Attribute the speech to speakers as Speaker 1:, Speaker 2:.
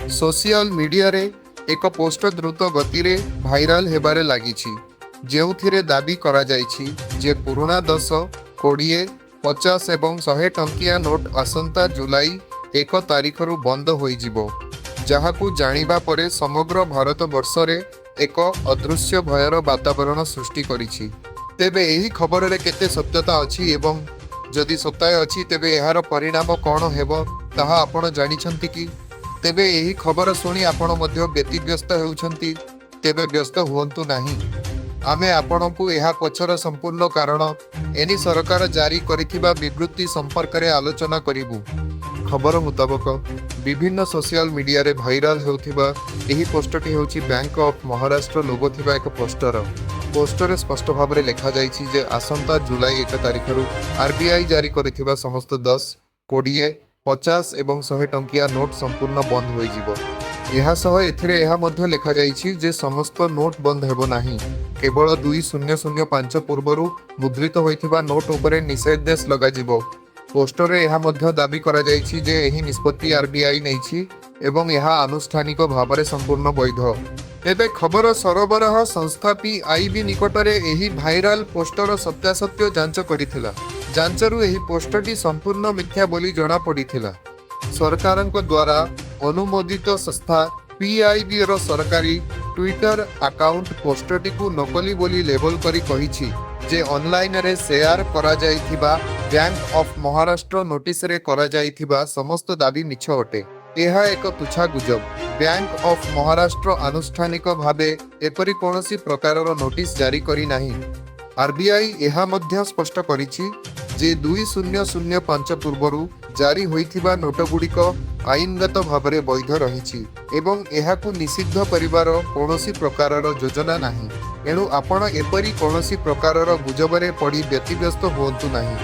Speaker 1: Social media रे एक post द्रुत गति रे भाइराल हेबारे लागिछि जेउथिरे दाबी करा जाइछि जे पुराना 10, 20, 50 एवं 100 टंकिया नोट आसंता जुलाई 1 तारिखरु बंद होइजिबो जहाकू जानिबा परे समग्र भारत वर्ष रे एक अदृश्य भयर वातावरण सृष्टि करिछि। तेबे एही खबर रे केते सत्यता अछि एवं जदि सत्य अछि तेबे एहार परिणाम कोन हेबो ताहा आपण जानिछंती कि? तेबे एही खबर सुनी आपण मध्य व्यतिव्यस्त हेउछंती तेबे व्यस्त हुअंतु नाही। आमे आपणकू एहा पछर संपूर्ण कारण एनी सरकार जारी करिथिबा विवृत्ति संपर्क रे आलोचना करिबु। खबर मुताबक विभिन्न सोशल मीडिया रे भाइराल हेउथिबा एही पोस्टटी हेउछि बैंक ऑफ महाराष्ट्र लोगो थिबा एक पोस्टर। पोस्टर स्पष्ट भाव में लिखा जाइछि जे आसंता जुलाई 1 तारिखरु RBI जारी करिथिबा समस्त 10, 20, 50 एवं 100 टंकिया नोट संपूर्ण बंद होइजिबो। एहा सह एथिरे एहा मध्य लिखा जाइछि जे समस्त नोट बंद हेबो नाही, केवल 2005 पूर्वरु मुद्रित होइथिबा नोट उपरे निषेधादेश लगाजिबो। पोस्टर रे एहा मध्य दाबी करा जाइछि जे एही निष्पत्ति RBI नेछि एवं एहा आनुष्ठानिक भाव संपूर्ण वैध। एबे खबर सरबराह संस्था PIB निकटरे एही भाइराल पोस्टर सत्यासत्य जांच करिथिला। जांचरु एही पोस्टटी संपूर्ण मिथ्या बोली जणा पड़िथिला। सरकारक द्वारा अनुमोदित संस्था PIB रो सरकारी ट्विटर अकाउंट पोस्टटी को नकली बोली लेबल करी कहिछि जे ऑनलाइन रे शेयर करा जाइथिबा बैंक ऑफ महाराष्ट्र नोटिस रे करा जाइथिबा समस्त दाबी मिछ अटे। यह एक तुच्छा गुजब। बैंक ऑफ महाराष्ट्र आनुष्ठानिक भावे एपरी कोनोसी प्रकारर नोटिस जारी करी नाही। RBI एहा मध्य स्पष्ट करिछि जे 2005 पूर्वरु जारी होइथिबा नोटगुड़िक आईनगत भावरे वैध रहिछि एवं एहाकु निषिद्ध करिवार कोनोसी प्रकारर योजना नाही। एणु आपण एपरी कोनोसी प्रकारर गुजबरे पड़ी व्यतिव्यस्त हुअंतु नाही।